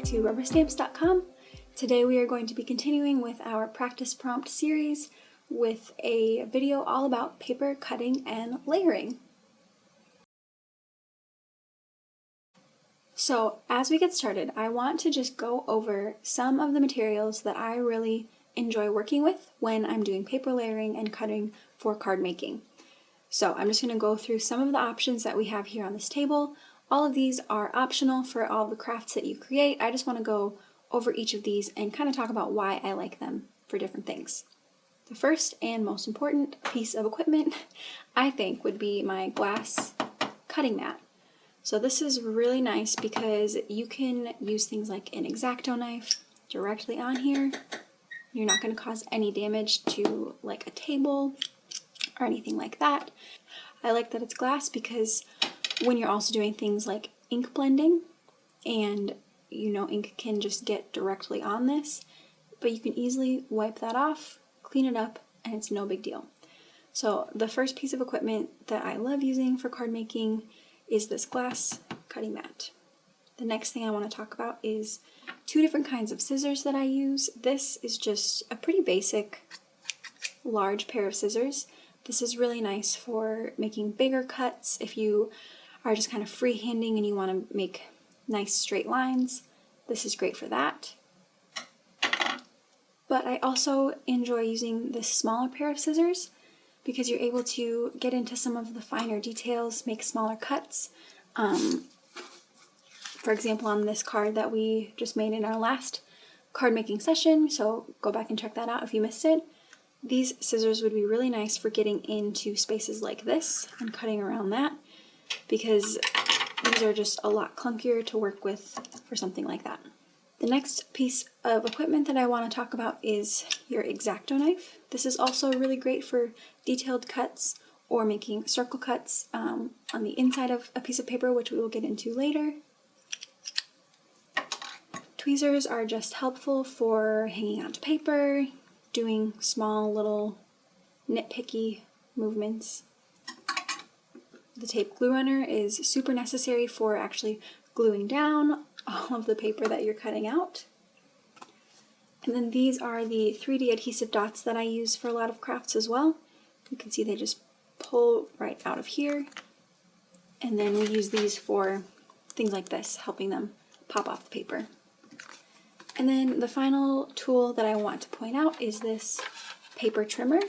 back to RubberStamps.com. Today we are going to be continuing with our practice prompt series with a video all about paper cutting and layering. So as we get started, I want to just go over some of the materials that I really enjoy working with when I'm doing paper layering and cutting for card making. So I'm just going to go through some of the options that we have here on this table. All of these are optional for all the crafts that you create. I just want to go over each of these and kind of talk about why I like them for different things. The first and most important piece of equipment, I think, would be my glass cutting mat. So this is really nice because you can use things like an X-Acto knife directly on here. You're not going to cause any damage to like a table or anything like that. I like that it's glass because when you're also doing things like ink blending, and ink can just get directly on this, but you can easily wipe that off, clean it up, and it's no big deal. So the first piece of equipment that I love using for card making is this glass cutting mat. The next thing I want to talk about is two different kinds of scissors that I use. This is just a pretty basic large pair of scissors. This is really nice for making bigger cuts if you are just kind of freehanding and you want to make nice straight lines. This is great for that. But I also enjoy using this smaller pair of scissors because you're able to get into some of the finer details, make smaller cuts. For example, on this card that we just made in our last card making session, so go back and check that out if you missed it. These scissors would be really nice for getting into spaces like this and cutting around that, because these are just a lot clunkier to work with for something like that. The next piece of equipment that I want to talk about is your X-Acto knife. This is also really great for detailed cuts or making circle cuts on the inside of a piece of paper, which we will get into later. Tweezers are just helpful for hanging onto paper, doing small little nitpicky movements. The tape glue runner is super necessary for actually gluing down all of the paper that you're cutting out. And then these are the 3D adhesive dots that I use for a lot of crafts as well. You can see they just pull right out of here. And then we use these for things like this, helping them pop off the paper. And then the final tool that I want to point out is this paper trimmer.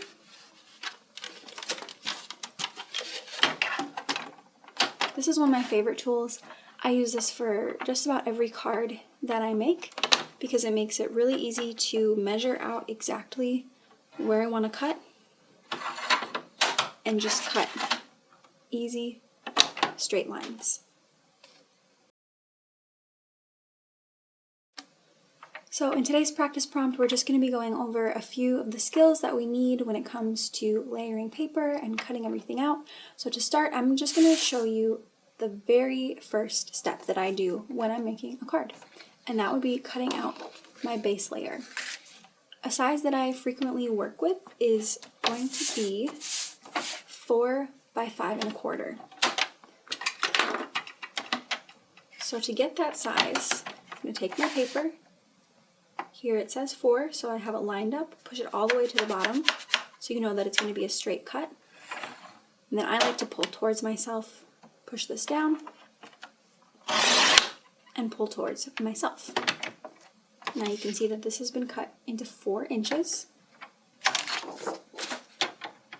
This is one of my favorite tools. I use this for just about every card that I make because it makes it really easy to measure out exactly where I want to cut and just cut easy straight lines. So in today's practice prompt, we're just going to be going over a few of the skills that we need when it comes to layering paper and cutting everything out. So to start, I'm just going to show you the very first step that I do when I'm making a card, and that would be cutting out my base layer. A size that I frequently work with is going to be 4 by 5 1/4. So to get that size, I'm going to take my paper. Here it says 4, so I have it lined up, push it all the way to the bottom so you know that it's going to be a straight cut. And then I like to pull towards myself, push this down, and pull towards myself. Now you can see that this has been cut into 4 inches.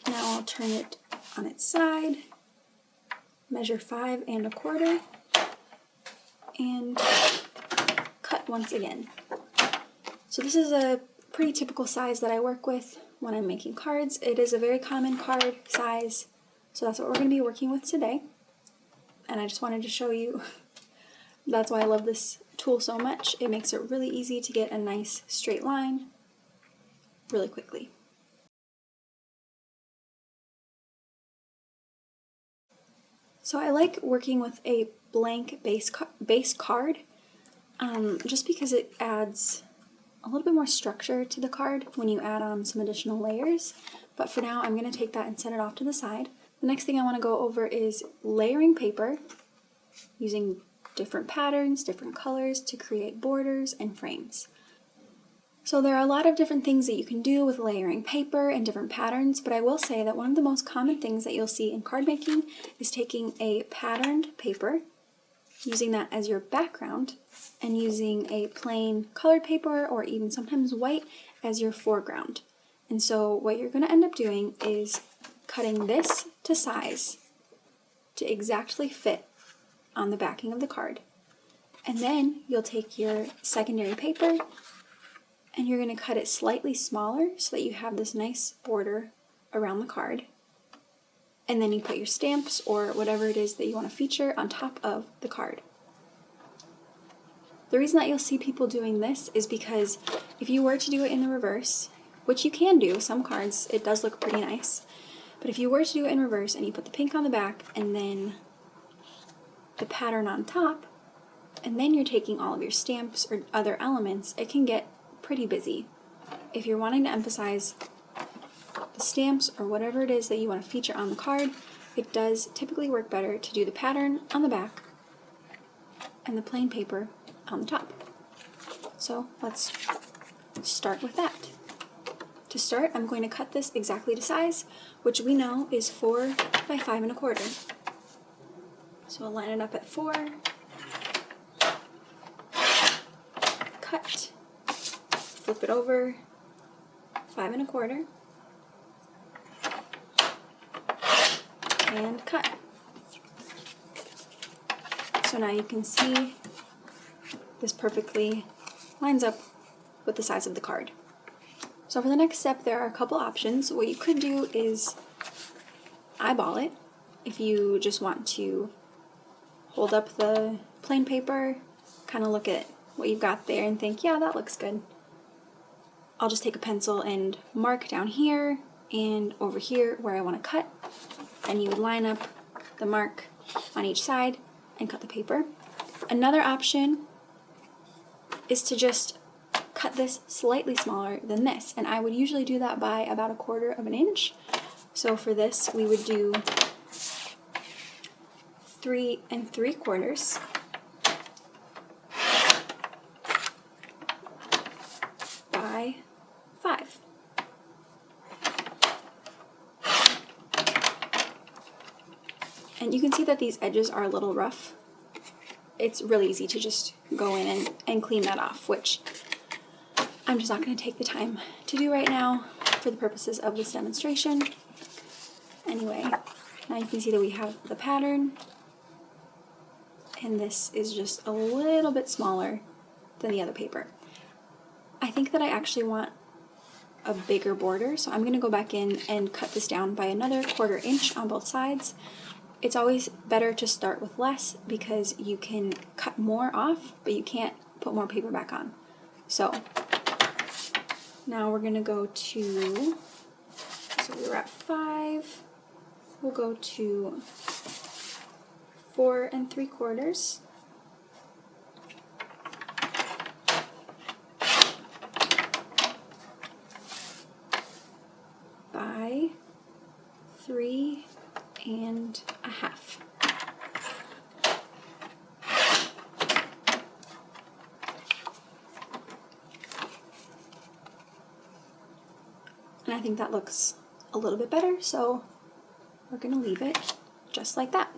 Now I'll turn it on its side, measure 5 1/4, and cut once again. So this is a pretty typical size that I work with when I'm making cards. It is a very common card size, so that's what we're going to be working with today. And I just wanted to show you, that's why I love this tool so much. It makes it really easy to get a nice straight line really quickly. So I like working with a blank base card just because it adds a little bit more structure to the card when you add on some additional layers. But for now, I'm going to take that and set it off to the side. The next thing I want to go over is layering paper using different patterns, different colors to create borders and frames. So there are a lot of different things that you can do with layering paper and different patterns, but I will say that one of the most common things that you'll see in card making is taking a patterned paper, using that as your background, and using a plain colored paper or even sometimes white as your foreground. And so what you're going to end up doing is cutting this to size to exactly fit on the backing of the card. And then you'll take your secondary paper and you're going to cut it slightly smaller so that you have this nice border around the card. And then you put your stamps or whatever it is that you want to feature on top of the card. The reason that you'll see people doing this is because if you were to do it in the reverse, which you can do, some cards, it does look pretty nice, but if you were to do it in reverse and you put the pink on the back and then the pattern on top, and then you're taking all of your stamps or other elements, it can get pretty busy. If you're wanting to emphasize the stamps or whatever it is that you want to feature on the card, it does typically work better to do the pattern on the back and the plain paper on the top. So let's start with that. To start, I'm going to cut this exactly to size, which we know is 4 by 5 1/4. So I'll line it up at 4, cut, flip it over, 5 1/4, and cut. So now you can see this perfectly lines up with the size of the card. So for the next step, there are a couple options. What you could do is eyeball it if you just want to hold up the plain paper, kind of look at what you've got there and think, yeah, that looks good. I'll just take a pencil and mark down here and over here where I want to cut, and you would line up the mark on each side and cut the paper. Another option is to just cut this slightly smaller than this, and I would usually do that by about 1/4 inch. So for this, we would do 3 3/4 by 5. And you can see that these edges are a little rough. It's really easy to just go in and clean that off, which I'm just not going to take the time to do right now for the purposes of this demonstration. Anyway, now you can see that we have the pattern, and this is just a little bit smaller than the other paper. I think that I actually want a bigger border, so I'm going to go back in and cut this down by another 1/4 inch on both sides. It's always better to start with less because you can cut more off, but you can't put more paper back on. So now we're going to go to, so we were at 5, we'll go to 4 3/4. By 3 1/2. And I think that looks a little bit better, so we're going to leave it just like that.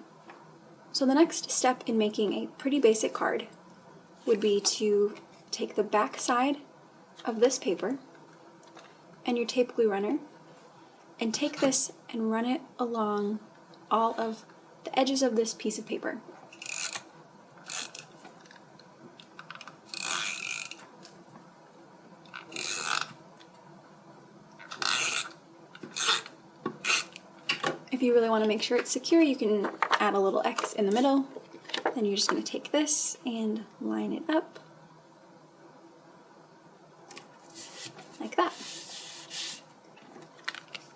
So the next step in making a pretty basic card would be to take the back side of this paper and your tape glue runner and take this and run it along all of the edges of this piece of paper. If you really want to make sure it's secure, you can add a little X in the middle. Then you're just going to take this and line it up like that.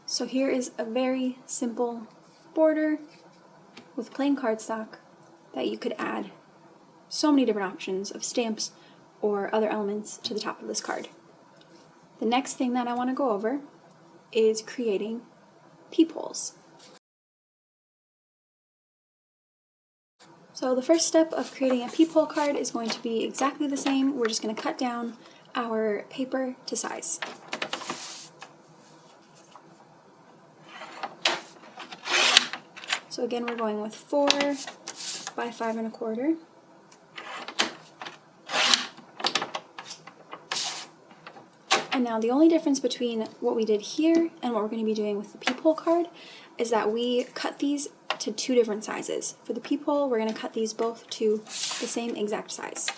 So here is a very simple border with plain cardstock that you could add so many different options of stamps or other elements to the top of this card. The next thing that I want to go over is creating peepholes. So the first step of creating a peephole card is going to be exactly the same. We're just going to cut down our paper to size. So again, we're going with 4 by 5 1/4. And now the only difference between what we did here and what we're going to be doing with the peephole card is that we cut these to 2 different sizes. For the peephole, we're going to cut these both to the same exact size.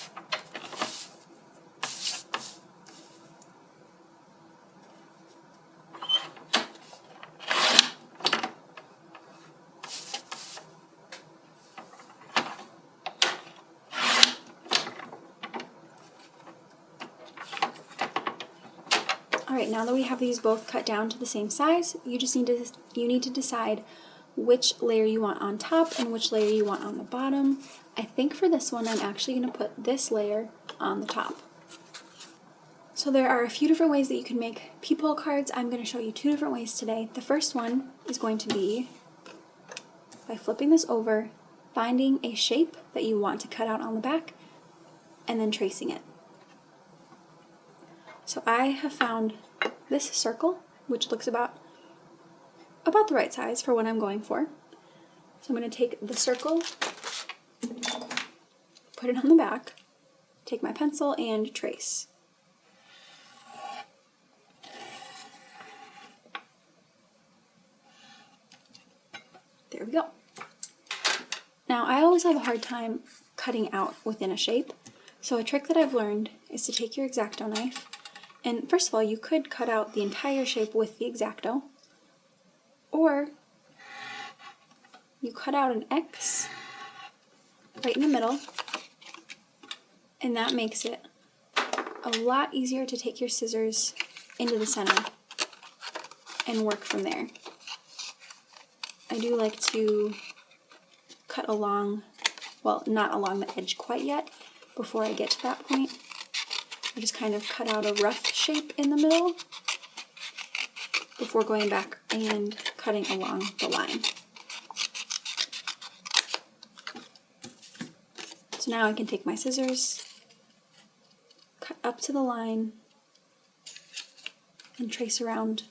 Alright, now that we have these both cut down to the same size, you need to decide which layer you want on top and which layer you want on the bottom. I think for this one I'm actually going to put this layer on the top. So there are a few different ways that you can make peephole cards. I'm going to show you 2 different ways today. The first one is going to be by flipping this over, finding a shape that you want to cut out on the back, and then tracing it. So I have found this circle, which looks about the right size for what I'm going for. So I'm going to take the circle, put it on the back, take my pencil and trace. There we go. Now I always have a hard time cutting out within a shape, so a trick that I've learned is to take your X-Acto knife, and first of all you could cut out the entire shape with the X-Acto, or you cut out an X right in the middle, and that makes it a lot easier to take your scissors into the center and work from there. I do like to cut along, well, not along the edge quite yet, before I get to that point. I just kind of cut out a rough shape in the middle before going back and cutting along the line. So now I can take my scissors, cut up to the line, and trace around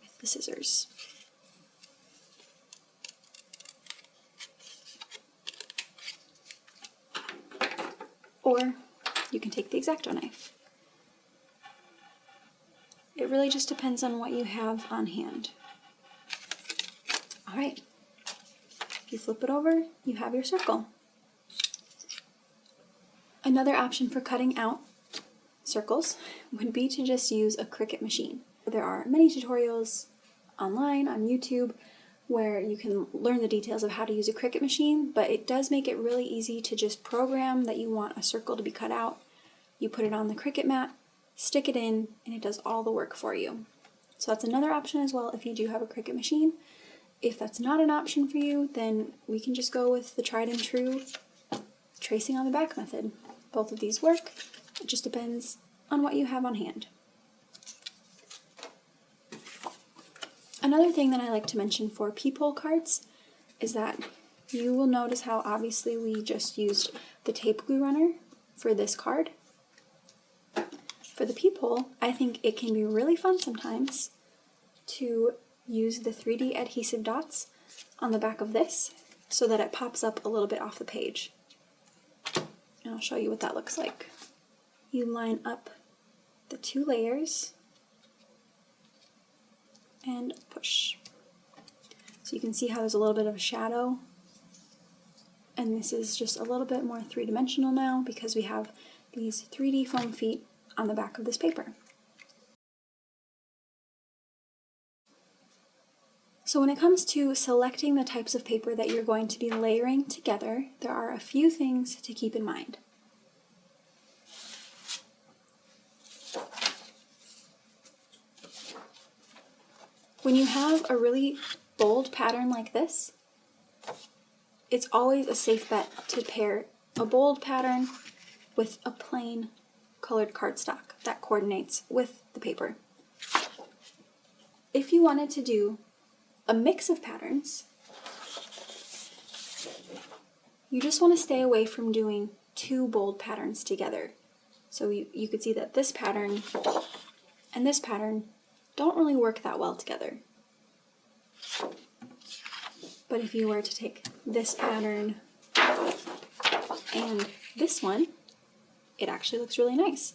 with the scissors. Or you can take the X-Acto knife. It really just depends on what you have on hand. Alright, if you flip it over, you have your circle. Another option for cutting out circles would be to just use a Cricut machine. There are many tutorials online on YouTube where you can learn the details of how to use a Cricut machine, but it does make it really easy to just program that you want a circle to be cut out. You put it on the Cricut mat, stick it in, and it does all the work for you. So that's another option as well if you do have a Cricut machine. If that's not an option for you, then we can just go with the tried and true tracing on the back method. Both of these work. It just depends on what you have on hand. Another thing that I like to mention for peephole cards is that you will notice how obviously we just used the tape glue runner for this card. For the peephole, I think it can be really fun sometimes to use the 3D adhesive dots on the back of this so that it pops up a little bit off the page. And I'll show you what that looks like. You line up the 2 layers and push. So you can see how there's a little bit of a shadow, and this is just a little bit more 3-dimensional now because we have these 3D foam feet on the back of this paper. So when it comes to selecting the types of paper that you're going to be layering together, there are a few things to keep in mind. When you have a really bold pattern like this, it's always a safe bet to pair a bold pattern with a plain colored cardstock that coordinates with the paper. If you wanted to do a mix of patterns, you just want to stay away from doing two bold patterns together. So you could see that this pattern and this pattern don't really work that well together. But if you were to take this pattern and this one, it actually looks really nice.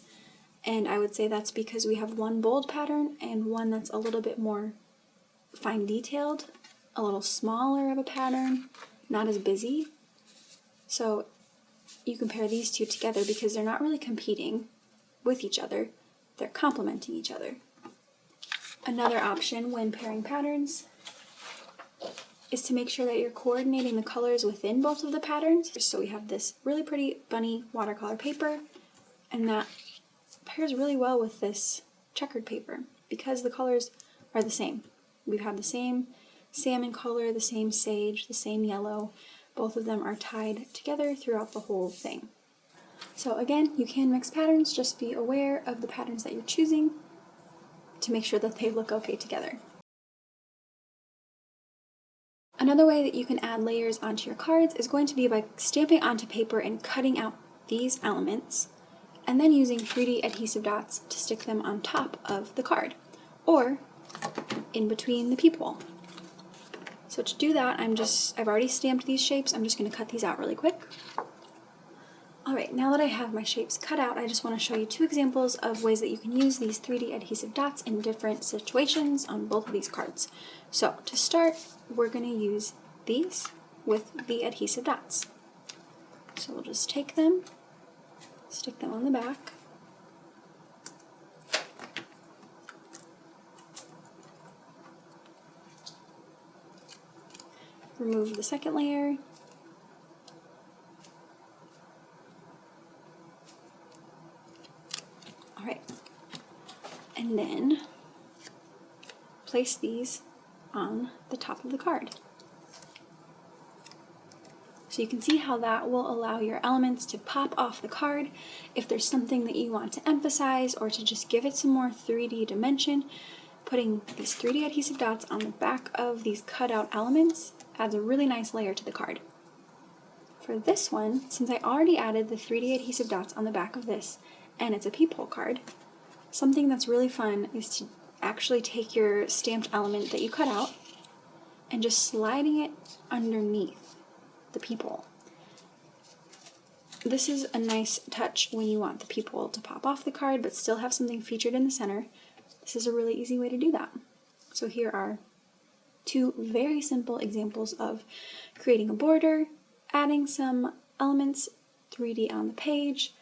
And I would say that's because we have one bold pattern and one that's a little bit more fine detailed, a little smaller of a pattern, not as busy. So you compare these two together because they're not really competing with each other, they're complementing each other. Another option when pairing patterns is to make sure that you're coordinating the colors within both of the patterns. So we have this really pretty bunny watercolor paper, and that pairs really well with this checkered paper because the colors are the same. We've had the same salmon color, the same sage, the same yellow. Both of them are tied together throughout the whole thing. So again, you can mix patterns, just be aware of the patterns that you're choosing to make sure that they look okay together. Another way that you can add layers onto your cards is going to be by stamping onto paper and cutting out these elements, and then using 3D adhesive dots to stick them on top of the card, or in between the peep-hole. So to do that, I've already stamped these shapes, I'm just going to cut these out really quick. Alright, now that I have my shapes cut out, I just want to show you two examples of ways that you can use these 3D adhesive dots in different situations on both of these cards. So to start, we're going to use these with the adhesive dots. So we'll just take them, stick them on the back, remove the second layer, alright, and then place these on the top of the card. So you can see how that will allow your elements to pop off the card. If there's something that you want to emphasize or to just give it some more 3D dimension, putting these 3D adhesive dots on the back of these cut out elements adds a really nice layer to the card. For this one, since I already added the 3D adhesive dots on the back of this, and it's a peep-hole card, something that's really fun is to actually take your stamped element that you cut out and just sliding it underneath the peep-hole. This is a nice touch when you want the peep-hole to pop off the card but still have something featured in the center. This is a really easy way to do that. So here are two very simple examples of creating a border, adding some elements 3D on the page,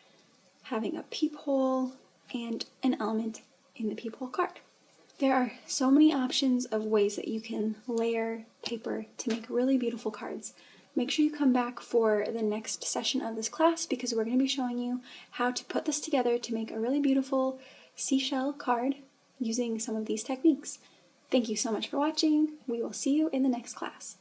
having a peep-hole, and an element in the peep-hole card. There are so many options of ways that you can layer paper to make really beautiful cards. Make sure you come back for the next session of this class because we're going to be showing you how to put this together to make a really beautiful seashell card using some of these techniques. Thank you so much for watching. We will see you in the next class.